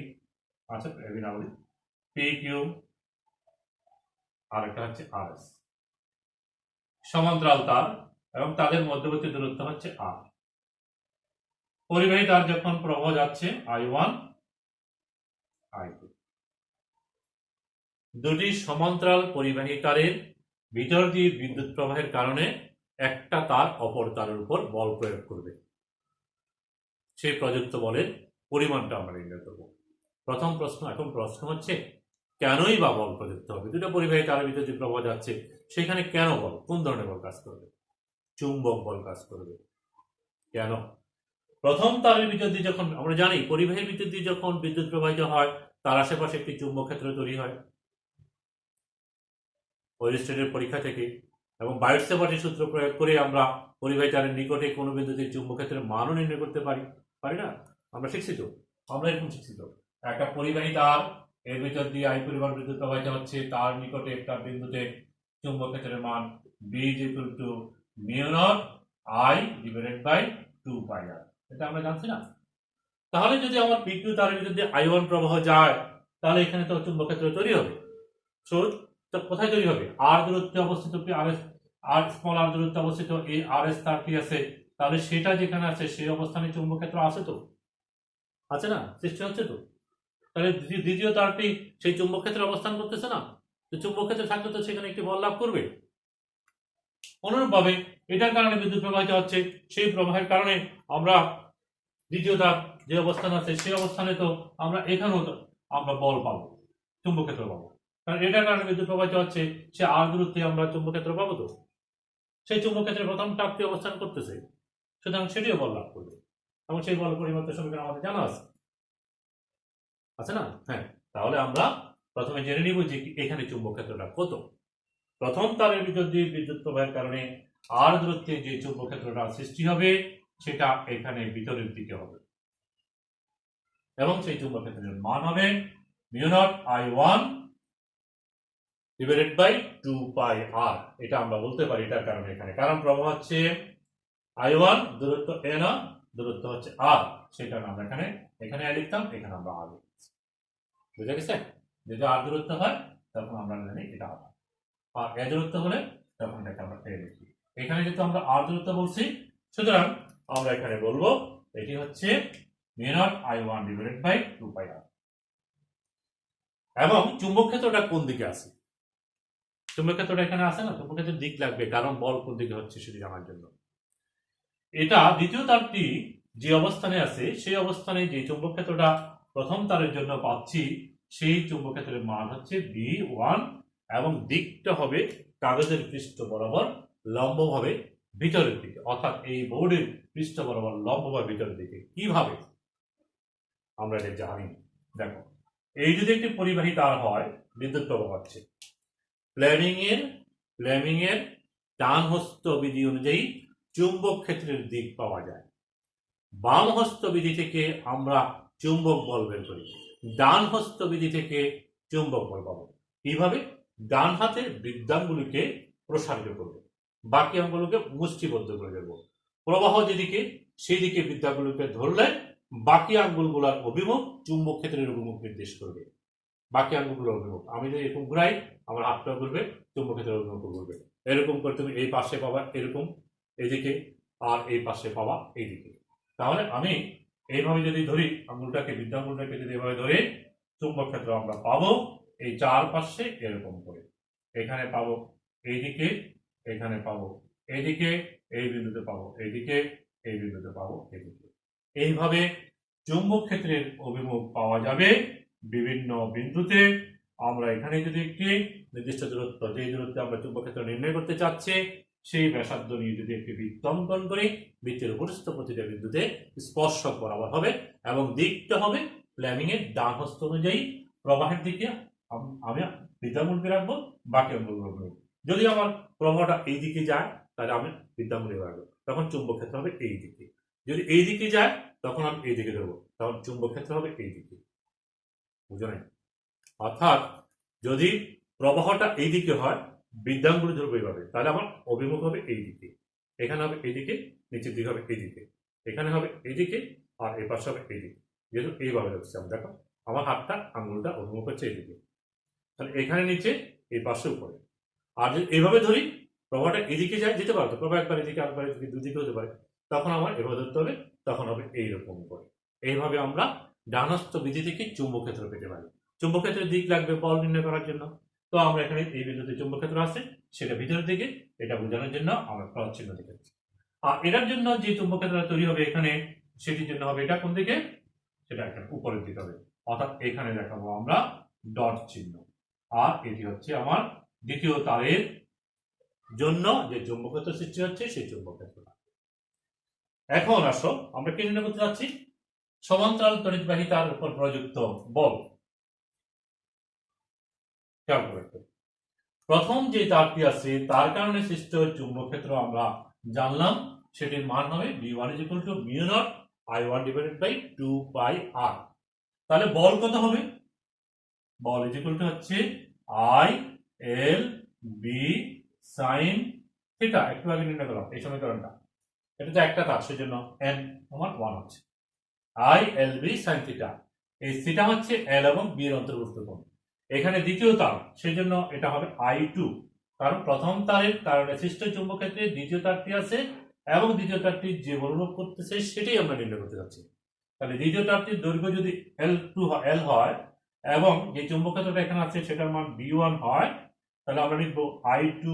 আচ্ছা এবি না বলি পি কিউ, আর একটা হচ্ছে আর এস, সমান্তরাল তার এবং তাদের মধ্যবর্তী দূরত্ব হচ্ছে আর। পরিবাহী তার যখন প্রবাহ যাচ্ছে I1 I2, দুটি সমান্তরাল পরিবাহী তারের ভিতর দিয়ে বিদ্যুৎ প্রবাহের কারণে একটা তার অপর তারের উপর বল প্রয়োগ করবে, সেই প্রযুক্ত বলের পরিমাণটা আমরা নির্ণয় করব। প্রথম প্রশ্ন, এখন প্রশ্ন হচ্ছে কেনই বা বল প্রযুক্ত হবে? দুটো পরিবাহী তারের ভিতর যে প্রবাহ যাচ্ছে সেখানে কেন বল, কোন ধরনের বল কাজ করবে? চুম্বক বল কাজ করবে। কেন? প্রথম তারের ভিতর দিয়ে যখন আমরা জানি পরিবাহীর ভিতর দিয়ে যখন বিদ্যুৎ প্রবাহিত হয় তার আশেপাশে একটি চুম্বক ক্ষেত্র তৈরি হয় ওয়েরস্টেডের পরীক্ষা থেকে, এবং বায়োট-স্যাভার্টের সূত্র প্রয়োগ করে আমরা পরিবাহী তারের নিকটে কোনো বিন্দুতে চুম্বক ক্ষেত্রের মানও নির্ণয় করতে পারি না? আমরা শিখছি তো, আমরা এরকম শিখছি তো, একটা পরিবাহী তার এর ভিতর দিয়ে আই পরিমাণ বিদ্যুৎ প্রবাহিত হচ্ছে, তার নিকটে একটা বিন্দুতে চুম্বক ক্ষেত্রের মান B is equal to mu naught I divided by 2 pi R. এটা আমরা জানছি না? তাহলে যদি আমার পিকিউ তারের ভিতর দিয়ে I1 প্রবাহ যায় তাহলে এখানে তো চুম্বক ক্ষেত্র তৈরি হবে। সো কোথায় তৈরি হবে? আর দূরত্বে অবস্থিত আর স্মল আর দূরত্বে অবস্থিত এই আর এস তারটি আছে, তাহলে সেটা যেখানে আছে সেই অবস্থানে চুম্বক ক্ষেত্র আছে তো, আছে না? সৃষ্টি হচ্ছে তো। তাহলে দ্বিতীয় তারটি সেই চুম্বক ক্ষেত্রে অবস্থান করতেছে না? তো চুম্বক ক্ষেত্রে থাকলে তো সেখানে একটি বল লাভ করবে। অনুরূপভাবে এটার কারণে বিদ্যুৎ প্রবাহিত হচ্ছে, সেই প্রবাহের কারণে আমরা দ্বিতীয় তার যে অবস্থান আছে সেই অবস্থানে তো আমরা এখানেও আমরা বল পাবো, চুম্বক ক্ষেত্র পাবো। কারণ এটার কারণে বিদ্যুৎ প্রবাহিত হচ্ছে, সে আর দূরত্বে আমরা চুম্বক ক্ষেত্র পাবো। তো সেই চুম্বক ক্ষেত্রের প্রথম চাপটি অবস্থান করতেছে, সুতরাং সেটিও বল লাভ করবে। এবং সেই বল পরিবর্তন সমীকরণ আমাদের জানা আছে না? হ্যাঁ, তাহলে আমরা প্রথমে জেনে নিব যে এখানে চুম্বক ক্ষেত্রটা কত। প্রথম তারের ভিতর দিয়ে বিদ্যুৎ প্রবাহের কারণে আর দূরত্বে যে চুম্বক ক্ষেত্রটা সৃষ্টি হবে সেটা এখানে ভিতরের দিকে হবে, এবং সেই চুম্বক ক্ষেত্রের মান হবে μ0I1 ডিভাইডেড বাই 2πr। এটা আমরা বলতে পারি এটার কারণে এখানে, কারণ প্রবাহ হচ্ছে I1, দূরত্ব n, দূরত্ব হচ্ছে r, সেই কারণে আমরা এখানে লিখতাম, এখানে আমরা r লিখছি। বুঝা গেছে? যদি r দূরত্ব হয় তখন আমরা জানি এটা r, আর a দূরত্ব হলে তখন এটাকে আমরা a লিখি। এখানে যেহেতু আমরা r দূরত্ব বলছি, সুতরাং আমরা এখানে বলবো এটি হচ্ছে μ0I1 ডিভাইডেড বাই 2πr। এবং চুম্বক ক্ষেত্রটা কোন দিকে আছে? চুম্বক ক্ষেত্রটা এখানে আছে না, চুম্বক ক্ষেত্রের দিক লাগবে, কারণ বল কোন দিকে হচ্ছে সেটি জানার জন্য। এটা দ্বিতীয় তারটি যে অবস্থানে আছে সেই অবস্থানে যে চুম্বক ক্ষেত্রটা প্রথম তারের জন্য পাচ্ছি সেই চুম্বক ক্ষেত্রের মান হচ্ছে V1, এবং দিকটা হবে কাগজের পৃষ্ঠ বরাবর লম্বভাবে ভিতরের দিকে, অর্থাৎ এই বোর্ডের পৃষ্ঠ বরাবর লম্বভাবে ভিতরের দিকে। কিভাবে আমরা এটা জানি? দেখো, এই যদি একটি পরিবাহী তার হয়, বিদ্যুৎ প্রবাহ হচ্ছে, ফ্লেমিং এর ডান হস্ত বিধি অনুযায়ী চুম্বক ক্ষেত্রের দিক পাওয়া যায়। বাম হস্ত বিধি থেকে আমরা চুম্বক বল বের করি, ডান হস্ত বিধি থেকে চুম্বক বল পাবো। কিভাবে? ডান হাতে বৃদ্ধাঙ্গুলিকে প্রসারিত করবো, বাকি আঙ্গুলকে মুষ্টিবদ্ধ করে দেবো। প্রবাহ যেদিকে সেই দিকে বৃদ্ধাঙ্গুলিকে ধরলে বাকি আঙ্গুলগুলোর অভিমুখ চুম্বক ক্ষেত্রের অভিমুখ নির্দেশ করবে। বাকি আঙ্গুলগুলোর অভিমুখ আমি যদি এরকম ঘুরাই, আমার হাতটা ঘুরবে, চুম্বক ক্ষেত্রের অভিমুখ ঘুরবে। এরকম করে তুমি এই পাশে পাবা এরকম এইদিকে, আর এই পাশে পাবা এইদিকে। তাহলে আমি এইভাবে যদি ধরি, আঙ্গুলটাকে বৃদ্ধাঙ্গুলটাকে যদি এভাবে ধরে, চুম্বক ক্ষেত্র আমরা পাবো এই চার পাশে এরকম করে। এখানে পাবো এইদিকে, এখানে পাবো এইদিকে, এই বিন্দুতে পাবো এইদিকে, এই বিন্দুতে পাবো এইদিকে। এইভাবে চুম্বক ক্ষেত্রের অভিমুখ পাওয়া যাবে বিভিন্ন বিন্দুতে। আমরা এখানে যদি একটি নির্দিষ্ট দূরত্ব, যে দূরত্বে আমরা চুম্বক ক্ষেত্র নির্ণয় করতে চাচ্ছি, সেই ব্যাসার্ধ নিয়ে যদি একটি বৃত্ত অঙ্কন করি, বৃত্তের উপরিস্থ প্রতিটা বিন্দুতে স্পর্শক বরাবর হবে, এবং দিকটা হবে ফ্লেমিং এর ডান হস্ত অনুযায়ী প্রবাহের দিকে আমি বৃদ্ধাঙ্গুলকে রাখবো, বাকি অঙ্গুলগুলো রাখবো। যদি আমার প্রবাহটা এই দিকে যায় তাহলে আমি বৃদ্ধাঙ্গুলি রাখবো, তখন চুম্বক ক্ষেত্র হবে এই দিকে। যদি এই দিকে যায় তখন আমি এই দিকে ধরবো, তখন চুম্বক ক্ষেত্র হবে এই দিকে। বুঝো নাই? অর্থাৎ যদি প্রবাহটা এই দিকে হয়, বৃদ্ধাঙ্গুলি ধরবো এইভাবে, তাহলে আমার অভিমুখ হবে এই দিকে, এখানে হবে এইদিকে, নিচের দিকে হবে এইদিকে, এখানে হবে এইদিকে, আর এই পাশে হবে এইদিকে। যেহেতু এইভাবে হচ্ছে, আমি দেখো আমার হাতটা আঙ্গুলটা অভিমুখ হচ্ছে এইদিকে, তাহলে এখানে নিচে, এই পাশে উপরে। আর যদি এইভাবে ধরি, প্রবাহটা এদিকে যায়, যেতে পারে তো, প্রবাহ একবার এদিকে একবার এদিকে, দুদিকে হতে পারে, তখন আমার এভাবে ধরতে হবে, তখন হবে এইরকম করে। এইভাবে আমরা ডানহস্ত বিধি থেকে চুম্বক ক্ষেত্র পেতে পারি। চুম্বক ক্ষেত্রের দিক লাগবে বল নির্ণয় করার জন্য, তো আমরা এখানে এই বিন্দুতে চুম্বক ক্ষেত্র আছে, সেটা ভিতরের দিকে, এটা বোঝানোর জন্য আমরা ক্রস চিহ্ন দেখাচ্ছি। আর এটার জন্য যে চুম্বক ক্ষেত্র তৈরি হবে এখানে, সেটির জন্য হবে এটা কোন দিকে? সেটা এখানে উপরের দিকে হবে, অর্থাৎ এখানে দেখাবো আমরা ডট চিহ্ন। আর এটি হচ্ছে আমার দ্বিতীয় তারের জন্য যে চুম্বক ক্ষেত্র সৃষ্টি হচ্ছে সেই চুম্বক ক্ষেত্র। এখন আসো আমরা কি নির্ণয় করতে যাচ্ছি? সমান্তরাল তড়িৎবাহী তার উপর প্রযুক্ত বল। প্রথম যে তারটি আছে তার কারণে সৃষ্ট চুম্বক ক্ষেত্র আমরা জানলাম, সেটির মান হবে V1 = μ0I1 divided by 2πr। তাহলে বল কত হবে? বল হচ্ছে I L B sin theta. একটু আগে নির্ণয় করলাম এই সমীকরণটা, এটা তো একটা তার, সেজন্য n আমার 1 হচ্ছে I L B sin theta. এই থিটা হচ্ছে L এবং B এর অন্তর্ভুক্ত কোণ। এখানে দ্বিতীয় তার, সেই জন্য এটা হবে I2, কারণ প্রথম তারের কারণে সৃষ্ট চুম্বক ক্ষেত্রে দ্বিতীয় তারটি আছে, এবং দ্বিতীয় তারটি যে বলরূপ করতেছে সেটাই আমরা নির্ণয় করতে যাচ্ছি। তাহলে দ্বিতীয় তারটির দৈর্ঘ্য যদি L হয়, এবং যে চুম্বক ক্ষেত্রটা এখানে আছে সেটার মান B1 হয়, তাহলে আমরা লিখবো I2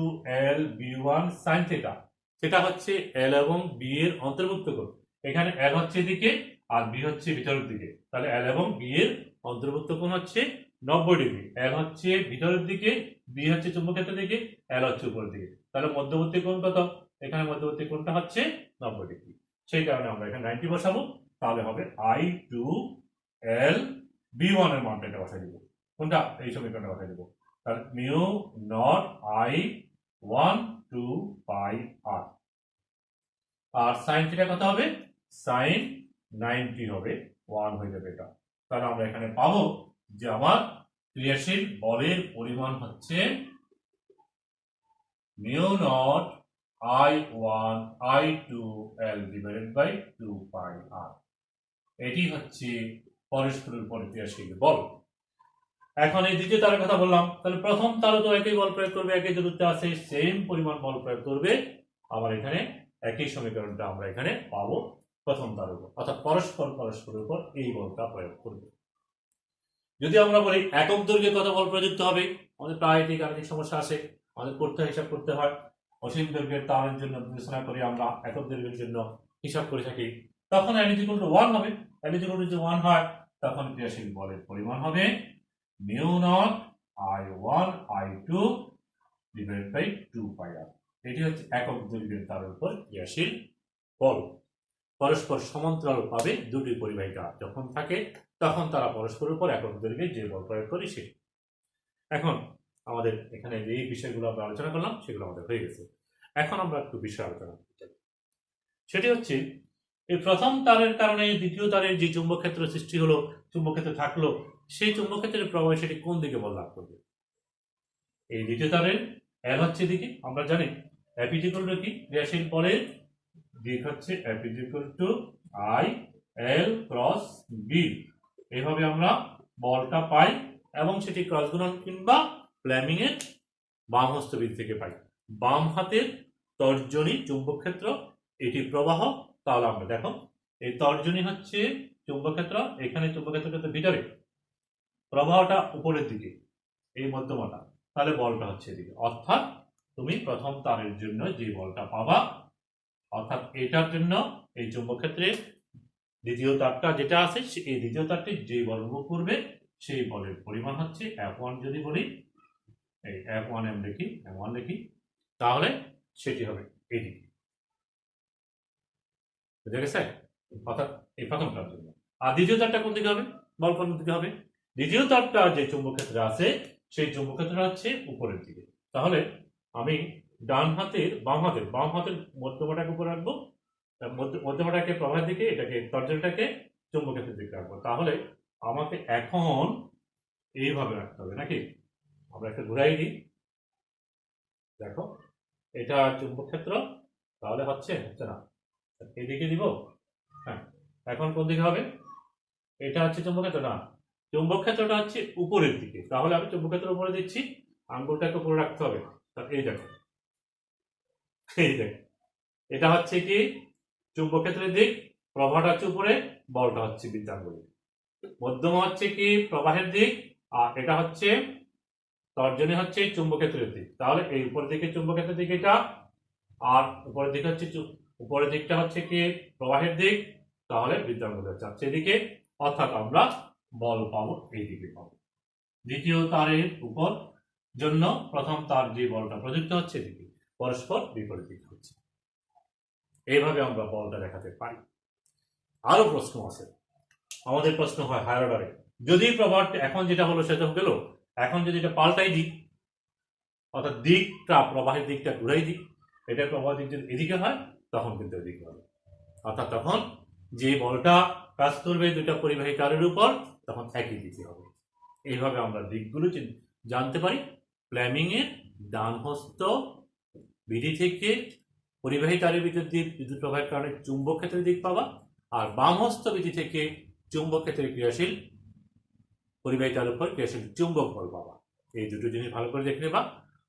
L B1 sin theta. সেটা হচ্ছে L এবং B এর অন্তর্ভুক্ত কোণ। এখানে L হচ্ছে এদিকে আর B হচ্ছে ভিতরের দিকে, তাহলে L এবং B এর অন্তর্ভুক্ত কোণ হচ্ছে 90 ডিগ্রি। এল হচ্ছে ভিতরের দিকে, বি হচ্ছে চুম্বকক্ষেত্রের দিকে, এল হচ্ছে উপরের দিকে। তাহলে মধ্যবর্তী কোণ কত? এখানে মধ্যবর্তী কোণটা হচ্ছে 90 ডিগ্রি। সেই কারণে আমরা এখানে 90 বসাবো। তাহলে হবে I2 L B1 এর মানটা এটা বসাই দিব। কোনটা? এই সমীকরণটা বসাই দিব। তাহলে মিউ নট I1 2 পাই আর। আর সাইন থিটা কত হবে? সাইন 90 হবে, 1 হয়ে যাবে এটা। তাহলে আমরা এখানে পাবো যে আমার ক্রিয়াশীল বলের পরিমাণ হচ্ছে mu naught I1 I2 L divided by 2 pi R. এটি হচ্ছে পরস্পরের উপর ক্রিয়াশীল বল। এখন এই দ্বিতীয় তারের কথা বললাম, তাহলে প্রথম তারও তো একই বল প্রয়োগ করবে, একই দূরত্বে আছে, সেম পরিমাণ বল প্রয়োগ করবে। আবার এখানে একই সমীকরণটা আমরা এখানে পাবো প্রথম তারের উপর, অর্থাৎ পরস্পরের উপর এই বলটা প্রয়োগ করবে। যদি আমরা বলি একক দৈর্ঘ্যে কত বল প্রযুক্ত হবে, আমাদের প্রায় ঠিক গাণিতিক সমস্যা আসে, আমাদের হিসাব করতে হয়। অসীম দৈর্ঘ্যের তারের জন্য বিবেচনা করি আমরা একক দৈর্ঘ্যের জন্য হিসাব করে থাকি, তখন L = 1 হবে। L = 1 হয়, তখন ক্রিয়াশীল বলের পরিমাণ হবে mu naught I1 I2 divided by 2 pi R. এটি হচ্ছে একক দৈর্ঘ্যের তারের উপর ক্রিয়াশীল বল। পরস্পর সমান্তরাল পাবে দুটি পরিবাহিতা যখন থাকে, তখন তারা পরস্পরের উপর একক দৈর্ঘ্যে যে বল প্রয়োগ করে সেটি। এখন আমাদের এখানে যে বিষয়গুলো আমরা আলোচনা করলাম সেগুলো আমাদের হয়ে গেছে। এখন আমরা একটু বিষয় আলোচনা করতে চাই, সেটি হচ্ছে এই প্রথম তারের কারণে দ্বিতীয় তারের যে চুম্বক ক্ষেত্র সৃষ্টি হলো, চুম্বক ক্ষেত্র থাকলো, সেই চুম্বক ক্ষেত্রের প্রভাবে সেটি কোন দিকে বল লাভ করবে? এই দ্বিতীয় তারের এল হচ্ছে দিকে, আমরা জানি F = কি? ক্রিয়াশীল বলের দিক হচ্ছে F = I L cross B। এইভাবে আমরা বলটা পাই এবং সেটি ক্রস গুণন কিংবা ফ্লেমিং এর বাম হস্ত বিধি থেকে পাই। বাম হাতের তর্জনী চুম্বক ক্ষেত্র, এটি প্রবাহ। তাহলে আমরা দেখো এই তর্জনী হচ্ছে চুম্বক ক্ষেত্র, এখানে চুম্বক ক্ষেত্রের ভিতরে প্রবাহটা উপরের দিকে, এই মধ্যমাটা, তাহলে বলটা হচ্ছে এদিকে। অর্থাৎ তুমি প্রথম তারের জন্য যে বলটা পাবা, অর্থাৎ এটার জন্য এই চুম্বক ক্ষেত্রে দ্বিতীয় তারটা যেটা আছে, এই দ্বিতীয় তারটি যে বল প্রয়োগ করবে সেই বলের পরিমাণ হচ্ছে F1। যদি বলি এই F1 M লিখি, M1 লিখি, তাহলে সেটি হবে এদিকে। বুঝা গেছে? অর্থাৎ এই প্রথম তার জন্য। আর দ্বিতীয় তারটা কোন দিকে হবে? বল কোন দিকে হবে? দ্বিতীয় তারটা যে চুম্বক ক্ষেত্রে আছে সেই চুম্বক ক্ষেত্রটা হচ্ছে উপরের দিকে। তাহলে আমি বাম হাতের মধ্যমাটাকে উপরে রাখবো, মধ্যমাটাকে প্রবাহের দিকে, এটাকে তর্জনীটাকে চুম্বক ক্ষেত্রের দিকে রাখবো। তাহলে আমাকে এখন এইভাবে রাখতে হবে নাকি? আমরা একটা ঘুরাই দিই, দেখো এটা চুম্বক ক্ষেত্র, তাহলে হচ্ছে না, এদিকে দিব। হ্যাঁ, এখন কোন দিকে হবে? এটা হচ্ছে চুম্বক ক্ষেত্র, না, চুম্বক ক্ষেত্রটা হচ্ছে উপরের দিকে। তাহলে আমি চুম্বক ক্ষেত্রের উপরে দিচ্ছি, আঙ্গুলটাকে উপরে রাখতে হবে। এই দেখো, এটা হচ্ছে কি চুম্বক ক্ষেত্রের দিক, প্রবাহটা হচ্ছে উপরে, বলটা হচ্ছে বৃত্তাঙ্গুলে। মধ্যমা হচ্ছে কি প্রবাহের দিক, আর এটা হচ্ছে তর্জনী হচ্ছে চুম্বক ক্ষেত্রের দিক। তাহলে এই উপরের দিকে চুম্বক ক্ষেত্রের দিক এটা, আর উপরের দিক হচ্ছে উপরের দিকটা হচ্ছে কি প্রবাহের দিক, তাহলে বৃত্তাঙ্গুলের চাপ সেদিকে। অর্থাৎ আমরা বল পাবো এই দিকে পাবো। দ্বিতীয় তারের উপর জন্য প্রথম তার যে বলটা প্রযুক্ত হচ্ছে এদিকে, পরস্পর বিপরীত দিক হচ্ছে। এইভাবে আমরা বলটা দেখাতে পারি। আরো প্রশ্ন আছে, আমাদের প্রশ্ন হয় হায়ার অর্ডারে, যদি প্রবাহটা এখন যেটা হলো সেটা গেল, এখন যদি এটা পাল্টাই দিই, অর্থাৎ দিকটা প্রবাহের দিকটা ঘুরাই দিই, এটা প্রবাহ দিক যদি এদিকে হয় তখন কিন্তু এদিকে হবে। অর্থাৎ তখন যে বলটা কাজ করবে দুটা পরিবাহী তারের উপর, তখন একই দিকে হবে। এইভাবে আমরা দিকগুলো জানতে পারি। ফ্লেমিং এর ডান হস্ত বিধি থেকে পরিবাহী তারের ভিতর দিয়ে বিদ্যুৎ প্রবাহের কারণে চুম্বক ক্ষেত্রের দিক পাবা, আর বাম হস্ত বিধি থেকে চুম্বক ক্ষেত্রে ক্রিয়াশীল পরিবাহী তারের উপর ক্রিয়াশীল চুম্বক বল পাবা। এই দুটো জিনিস ভালো করে দেখে নেবা।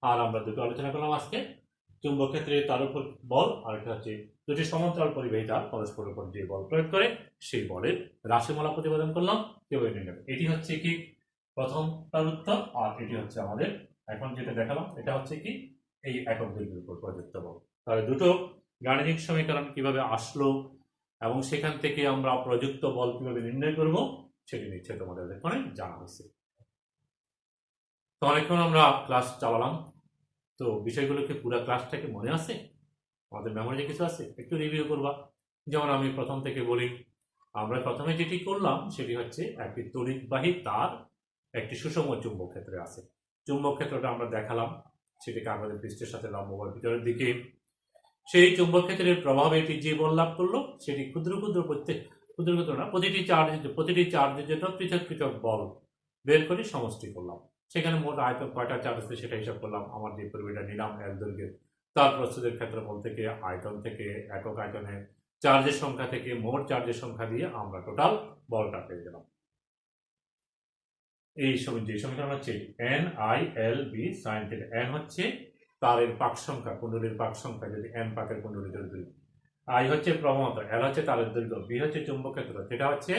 আর আমরা দুটো আলোচনা করলাম আজকে, চুম্বক ক্ষেত্রে তার উপর বল, আর একটা হচ্ছে দুটি সমান্তরাল পরিবাহী তার পরস্পরের উপর যে বল প্রয়োগ করে সেই বলের রাশিমালা প্রতিপাদন করলাম। এটি হচ্ছে কি প্রথম তার উত্তর, আর এটি হচ্ছে আমাদের এখন যেটা দেখালাম, এটা হচ্ছে কি এই একক দৈর্ঘ্যের উপর প্রযুক্ত বল। তাহলে দুটো গাণিতিক সমীকরণ কিভাবে আসলো এবং সেখান থেকে আমরা প্রযুক্ত বল কিভাবে নির্ণয় করব, সেটি নিচ্ছে তোমাদের এখানে জানা হয়েছে। তো অনেকক্ষণ আমরা ক্লাস চালালাম, তো বিষয়গুলো কি পুরো ক্লাসটাকে মনে আছে, আমাদের মেমোরিতে কিছু আছে, একটু রিভিউ করবা। যেমন আমি প্রথম থেকে বলি, আমরা প্রথমে যেটি করলাম সেটি হচ্ছে একটি তড়িৎবাহী তার একটি সুষম চুম্বক ক্ষেত্রে আছে। চুম্বক ক্ষেত্রটা আমরা দেখালাম, সেটি কাগজের পৃষ্ঠের সাথে লম্বভাবে ভিতরের দিকে। সেই চুম্বক ক্ষেত্রের প্রভাবে এটি যে বল লাভ করলো সেটি ক্ষুদ্র ক্ষুদ্র না, প্রতিটি চার্জের জন্য পৃথক পৃথক বল বের করে সমষ্টি করলাম। সেখানে মোট আয়তন কয়টা চার্জ আছে সেটা হিসাব করলাম। আমার যে পরিমাণটা নিলাম এক দৈর্ঘ্যের, তার প্রস্তুতের ক্ষেত্রফল থেকে, আয়তন থেকে, একক আয়তনের চার্জের সংখ্যা থেকে মোট চার্জের সংখ্যা দিয়ে আমরা টোটাল বলটা পেয়ে গেলাম। এই যে সমীকরণ হচ্ছে NILB sin θ। n হচ্ছে তারের পাক সংখ্যা, কুণ্ডলীর পাক সংখ্যা, যদি n পাকের কুণ্ডলীর দৈর্ঘ্য, I হচ্ছে প্রবণতা, L হচ্ছে তারের দৈর্ঘ্য, B হচ্ছে চুম্বক ক্ষেত্র, সেটা হচ্ছে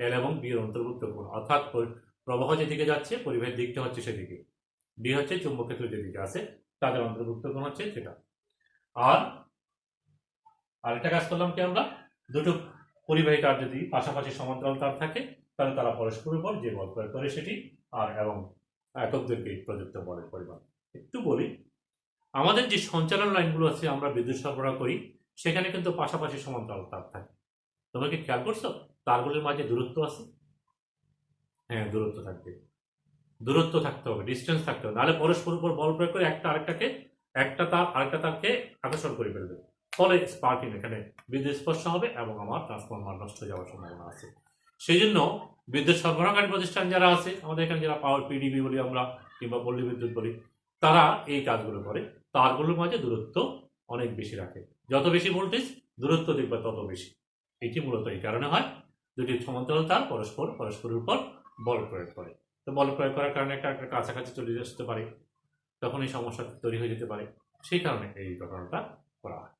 L এবং B এর অন্তর্ভুক্ত কোণ, অর্থাৎ প্রবাহ যেদিকে যাচ্ছে পরিবাহীর দিকটা হচ্ছে সেদিকে, B হচ্ছে চুম্বক ক্ষেত্র যেদিকে আছে তাদের অন্তর্ভুক্ত কোণ হচ্ছে সেটা। আর আরেকটা কাজ করলাম কি, আমরা দুটো পরিবাহী তার যদি পাশাপাশি সমান্তরাল তার থাকে তাহলে তারা পরস্পরের উপর যে বল প্রয়োগ করে সেটি, আর এবং একক দৈর্ঘ্যে প্রযুক্ত বলের পরিমাণ। একটু বলি, আমাদের যে সঞ্চালন লাইনগুলো আছে আমরা বিদ্যুৎ সরবরাহ করি, সেখানে কিন্তু পাশাপাশি সমান্তরাল তার থাকে। তোমরা কি খেয়াল করছো তারগুলির মাঝে দূরত্ব আছে? হ্যাঁ, দূরত্ব থাকবে, দূরত্ব থাকতে হবে, ডিস্টেন্স থাকতে হবে, নাহলে পরস্পর উপর বল প্রয়োগ করে একটা তার আরেকটা তারকে আকর্ষণ করে ফেলবে, ফলে স্পার্কিং, এখানে বিদ্যুৎ স্পর্শ হবে এবং আমার ট্রান্সফরমার নষ্ট হয়ে যাওয়ার সম্ভাবনা আছে। সেই জন্য বিদ্যুৎ সরবরাহকারী প্রতিষ্ঠান যারা আছে আমাদের এখানে, যারা পাওয়ার পিডিবি বলি আমরা কিংবা পল্লী বিদ্যুৎ বলি, তারা এই কাজগুলো করে। তারগুলোর মাঝে দূরত্ব অনেক বেশি রাখে, যত বেশি ভোল্টেজ দূরত্ব দেখবে তত বেশি। এটি মূলত এই কারণে হয়, দুটি সমান্তরাল তার পরস্পরের উপর বল প্রয়োগ করে। তো বল প্রয়োগ করার কারণে একটা কাছাকাছি চলে আসতে পারে, তখন এই সমস্যা তৈরি হয়ে যেতে পারে, সেই কারণে এই ঘটনাটা করা হয়।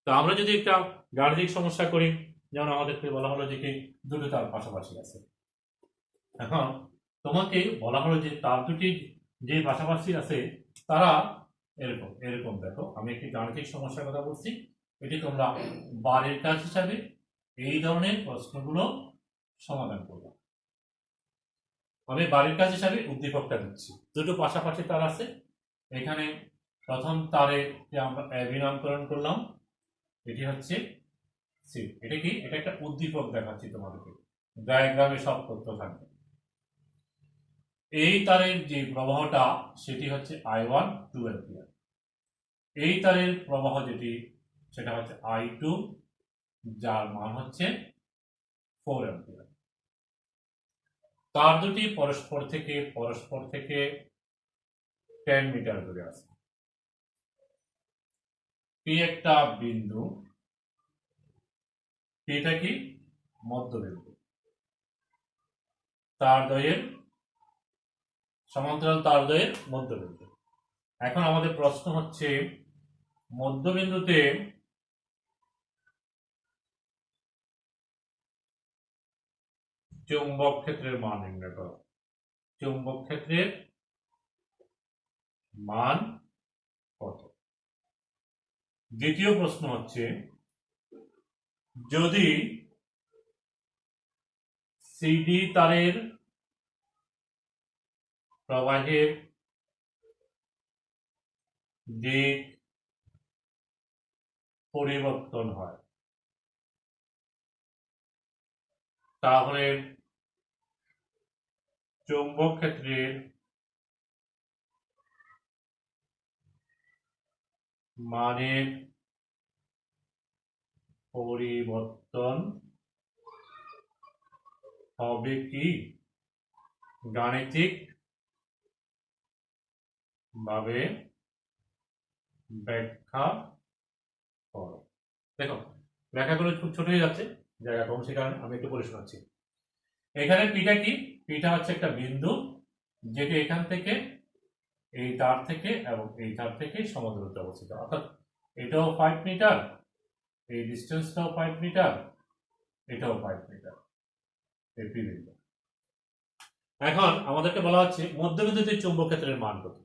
তো আমরা যদি একটা গাণিতিক সমস্যা করি, যেমন আমাদেরকে বলা হলো যে কি দুটো তার পাশাপাশি আছে। এখন তোমাকে বলা হলো যে তার দুটি যে পাশাপাশি আছে তারা এরকম এরকম, দেখো আমি একটি গাণিতিক সমস্যার কথা বলছি, এটি তোমরা বাড়ির কাজ হিসাবে এই ধরনের প্রশ্নগুলো সমাধান করবে। আমি বাড়ির কাজ হিসাবে উদ্দীপকটা দিচ্ছি। দুটো পাশাপাশি তার আছে, এখানে প্রথম তারে আমরা এবি নামকরণ করলাম, এটি হচ্ছে সি। এটা কি? এটা একটা উদ্দীপক দেখাচ্ছি তোমাদেরকে, ডায়াগ্রামে সব তথ্য থাকবে। এই তারের যে প্রবাহটা সেটি হচ্ছে I1 2 অ্যাম্পিয়ার, এই তারের প্রবাহ যেটি সেটা হচ্ছে I2 যার মান হচ্ছে 4 অ্যাম্পিয়ার। তার দুটি পরস্পর থেকে 10 মিটার দূরে আছে। পি একটা বিন্দু, এটা কি মধ্যবিন্দু, তার দ্বয়ের সমান্তরাল তার দ্বয়ের মধ্যবিন্দু। এখন আমাদের প্রশ্ন হচ্ছে মধ্যবিন্দুতে চৌম্বক ক্ষেত্রের মান নির্ণয় করো। চৌম্বক ক্ষেত্রের মান কত? দ্বিতীয় প্রশ্ন হচ্ছে যদি সিডি তারের প্রবাহের দিক পরিবর্তন হয় তাহলে চৌম্বক ক্ষেত্রের মানের পরিবর্তন হবে কি গাণিতিক ভাবে ব্যাখ্যা করো। দেখো ব্যাখ্যাগুলো খুব ছোট হয়ে যাচ্ছে, জায়গা কম, সে কারণে আমি একটু পরে শোনাচ্ছি। এখানে পিটা কি? পিটা হচ্ছে একটা বিন্দু যেটি এখান থেকে এই তার থেকে এবং এই তার থেকে সমদূরত্বে অবস্থিত, অর্থাৎ এটাও 5 মিটার, এই ডিস্টেন্সটাও 5 মিটার, এটাও 5 মিটার, এই পি বিন্দু। এখন আমাদেরকে বলা হচ্ছে মধ্যবিন্দুতে চৌম্বক ক্ষেত্রের মান কত।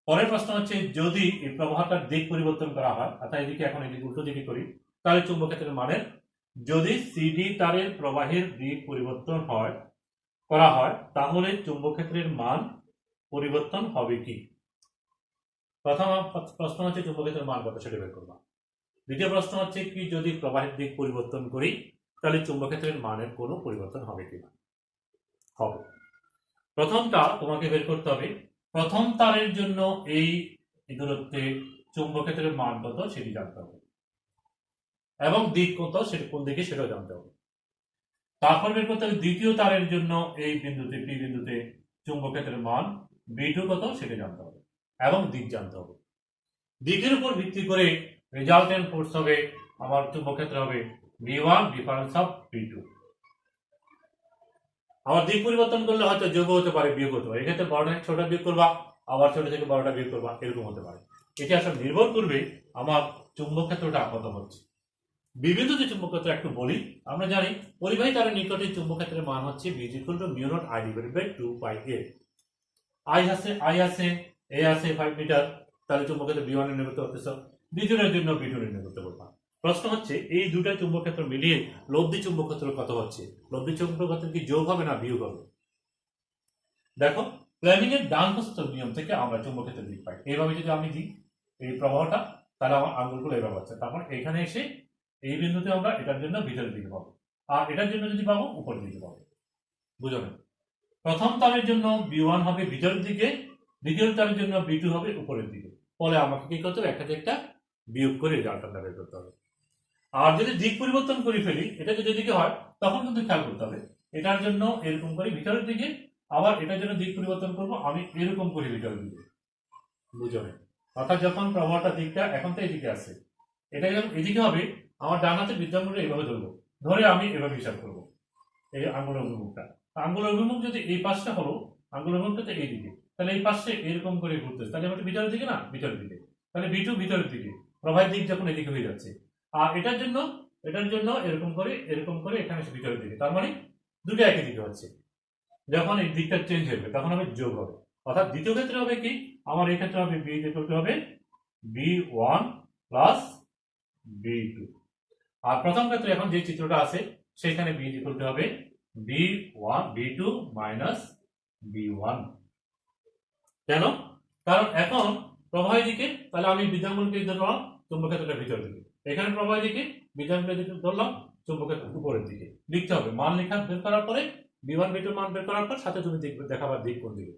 পরের প্রশ্ন হচ্ছে যদি এই প্রবাহটার দিক পরিবর্তন করা হয়, অর্থাৎ এদিকে এখন এদিকে উল্টো দিকে করি, তাহলে চৌম্বক ক্ষেত্রের মানের যদি সিডি তারের প্রবাহের দিক পরিবর্তন করা হয় তাহলে চুম্বক ক্ষেত্রের মান পরিবর্তন হবে কি? প্রথম প্রশ্ন হচ্ছে চুম্বক ক্ষেত্রের মান কত সেটা বের করবা। দ্বিতীয় প্রশ্ন হচ্ছে কি যদি প্রবাহের দিক পরিবর্তন করি তাহলে চুম্বক ক্ষেত্রের মানের কোনো পরিবর্তন হবে কিনা? হবে। প্রথমটা তোমাকে বের করতে হবে, প্রথম তারের জন্য এই দূরত্বে চুম্বক ক্ষেত্রের মান কত সেটি জানতে হবে এবং দিক কত সেটা কোন দিকে সেটাও জানতে হবে। তারপর বের করতে হবে দ্বিতীয় তারের জন্য এই বিন্দুতে পি বিন্দুতে চুম্বক ক্ষেত্রের মান B2 কত সেটা জানতে হবে এবং দিক জানতে হবে। দিকের উপর ভিত্তি করে রেজাল্টেন্ট ফোর্স হবে আমার চুম্বক ক্ষেত্র হবে V1 ডিফারেন্স অফ V2। আবার দিক পরিবর্তন করলে হয়তো যোগ হতে পারে বিয়োগ হতে পারে, এক্ষেত্রে 12টা থেকে 6টা বিয়োগ করবা, আবার 6টা থেকে 12টা বিয়োগ করবা, এরকম হতে পারে। এটা আসলে নির্ভর করবে আমার চুম্বক ক্ষেত্রটা কত হচ্ছে। বিবিধ যে চুম্বক ক্ষেত্র একটু বলি, আমরা জানি পরিবাহী তারের নিকটে চুম্বক ক্ষেত্রের মান হচ্ছে B μ0 I divided by 2πa। I আছে A আছে 5 মিটার, তাহলে চুম্বক ক্ষেত্র B1 নির্ণয় করতে পারতেছো, B2 এর জন্য B2 নির্ণয় করতে পারবা। প্রশ্ন হচ্ছে এই দুটা চুম্বক ক্ষেত্র মিলিয়ে লব্ধি চুম্বক ক্ষেত্র কত হচ্ছে? লব্ধি চুম্বক ক্ষেত্র কি যোগ হবে না বিয়োগ হবে? দেখো প্ল্যানিং এর ডান হস্ত নিয়ম থেকে আমরা চুম্বক ক্ষেত্রের দিক পাই। এইভাবে যদি আমি দিই এই প্রবাহটা, তাহলে আমার আঙ্গুলগুলো এইভাবে হচ্ছে, তারপর এখানে এসে এই বিন্দুতে আমরা এটার জন্য ভিতরের দিকে পাবো, আর এটার জন্য যদি পাবো উপরের দিকে পাবো। বুঝো না? প্রথম তারের জন্য B1 হবে ভিতরের দিকে, দ্বিতীয় তারের জন্য B2 হবে উপরের দিকে। ফলে আমাকে কি করতে হবে, একটা বিয়োগ করে রেজাল্টটা বের করতে হবে। আর যদি দিক পরিবর্তন করে ফেলি, এটা যদি এদিকে হয় তখন কিন্তু খেয়াল করতে হবে এটার জন্য এরকম করে ভিতরের দিকে, আবার এটার জন্য দিক পরিবর্তন করব আমি এরকম করে ভিতরের দিকে। বুঝো না? অর্থাৎ যখন প্রবাহটা দিকটা এখন তো এদিকে আছে, এটা যখন এদিকে হবে আমার ডান হাতের বিদ্যাঙ্গুলো এইভাবে ধরবো, ধরে আমি এভাবে হিসাব করবো এই আঙ্গুলের অভিমুখটা। আঙ্গুলের অভিমুখ যদি এই পাশটা হলো, আঙ্গুলের অভিমুখটা তো এইদিকে, তাহলে এই পাশে এরকম করে ঘুরতেছে, তাহলে আমি ভিতরের দিকে না ভিতরের দিকে, তাহলে B2 ভিতরের দিকে, প্রবাহের দিক যখন এদিকে হয়ে যাচ্ছে। আর এটার জন্য এরকম করে এখানে এসে ভিতরের দিকে, তার মানে দুটো একই দিকে হচ্ছে। যখন এই দিকটা চেঞ্জ হবে তখন হবে যোগ হবে, অর্থাৎ দ্বিতীয় ক্ষেত্রে হবে কি আমার এই ক্ষেত্রে হবে হবে B1 প্লাস B2। আর প্রথম ক্ষেত্রে এখন যে চিত্রটা আছে সেখানে B হবে B2 মাইনাস B1। কেন? কারণ এখন প্রবাহের দিকে, তাহলে আমি বিদ্যাঙ্গুলকে ধরলাম চুম্বক ক্ষেত্রটা ভিতরের দিকে, এখানে প্রবাহের দিকে বিদ্যাঙ্গুলের দিকে ধরলাম চুম্বক ক্ষেত্র উপরের দিকে। লিখতে হবে মান লেখা বের করার পরে B1 B2 মান বের করার পর সাথে তুমি দেখাবার দিক কোন দিকে,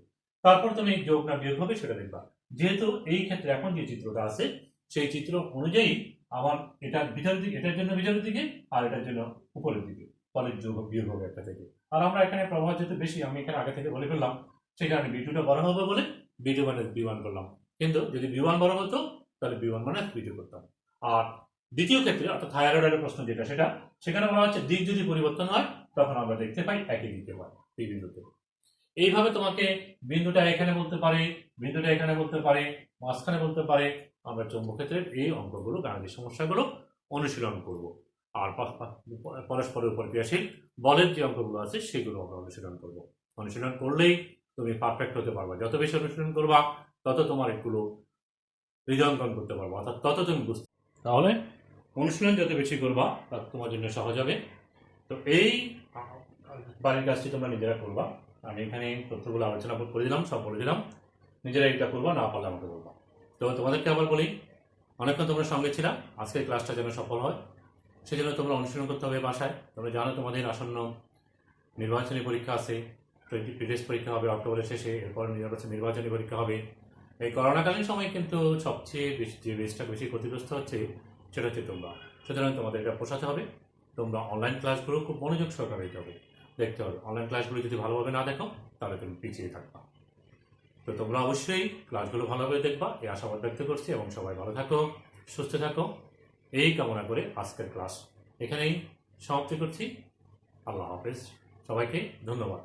তারপর তুমি যোগ না বিয়োগ হবে সেটা দেখবা। যেহেতু এই ক্ষেত্রে এখন যে চিত্রটা আছে সেই চিত্র অনুযায়ী আমার এটা ভিতরের দিকে, এটার জন্য ভিতরের দিকে আর এটার জন্য উপরের দিকে, ফলে যোগ বিয়োগ হবে একটা থেকে। আর আমরা এখানে প্রবাহ যেহেতু বেশি, আমি এখানে আগে থেকে বলে ফেললাম, সেখানে B2টা বড় হবে বলে B2 মাইনাস B1 করলাম। কিন্তু যদি B1 বড় হতো তাহলে B1 মাইনাস B2 করতাম। আর দ্বিতীয় ক্ষেত্রে অর্থাৎ হায়ার অর্ডারের প্রশ্ন যেটা, সেখানে বলা হচ্ছে দিক যদি পরিবর্তন হয় তখন আমরা দেখতে পাই একই দিকে হয় এই বিন্দুতে। এইভাবে তোমাকে বিন্দুটা এখানে বলতে পারে, বিন্দুটা এখানে বলতে পারে, মাঝখানে বলতে পারে। আমরা চৌম্বক ক্ষেত্রের এই অঙ্কগুলো, গাণিতিক সমস্যাগুলো অনুশীলন করব। আর পরস্পরের উপর ক্রিয়াশীল বলের যে অঙ্কগুলো আছে সেগুলো আমরা অনুশীলন করব। অনুশীলন করলেই তুমি পারফেক্ট হতে পারবা। যত বেশি অনুশীলন করবা তত তোমার এগুলো হৃদয়ঙ্কন করতে পারবা, অর্থাৎ তত তুমি বুঝতে। তাহলে অনুশীলন যত বেশি করবা তত তোমার জন্য সহজ হবে। তো এই বাড়ির কাজটি তোমরা নিজেরা করবা। আমি এখানে তথ্যগুলো আলোচনা করে দিলাম, সব বলে দিলাম, নিজেরা এটা করবা, না পারলে আমাকে বলবা। তো তোমাদেরকে আবার বলি, অনেকক্ষণ তোমরা সঙ্গে ছিলা, আজকের ক্লাসটা যেন সফল হয় সেজন্য তোমরা অনুশীলন করতে হবে বাসায়। তোমরা জানো তোমাদের আসন্ন নির্বাচনী পরীক্ষা আছে, প্রিটেস্ট পরীক্ষা হবে অক্টোবরের শেষে, এরপর নির্বাচনী পরীক্ষা হবে। এই করোনাকালীন সময় কিন্তু সবচেয়ে বেশি যে বেশটা বেশি ক্ষতিগ্রস্ত হচ্ছে সেটা হচ্ছে তোমরা। সুতরাং তোমাদের এটা পোষাতে হবে। তোমরা অনলাইন ক্লাসগুলো খুব মনোযোগ সহকারে দিতে হবে, দেখতে হবে। অনলাইন ক্লাসগুলো যদি ভালোভাবে না দেখো তাহলে তুমি পিছিয়ে থাকবা। তো তোমরা অবশ্যই ক্লাসগুলো ভালোভাবে দেখবা, এই আশাবাদ ব্যক্ত করছি। এবং সবাই ভালো থাকো, সুস্থ থাকো, এই কামনা করে আজকের ক্লাস এখানেই সমাপ্তি করছি। আল্লাহ হাফেজ, সবাইকে ধন্যবাদ।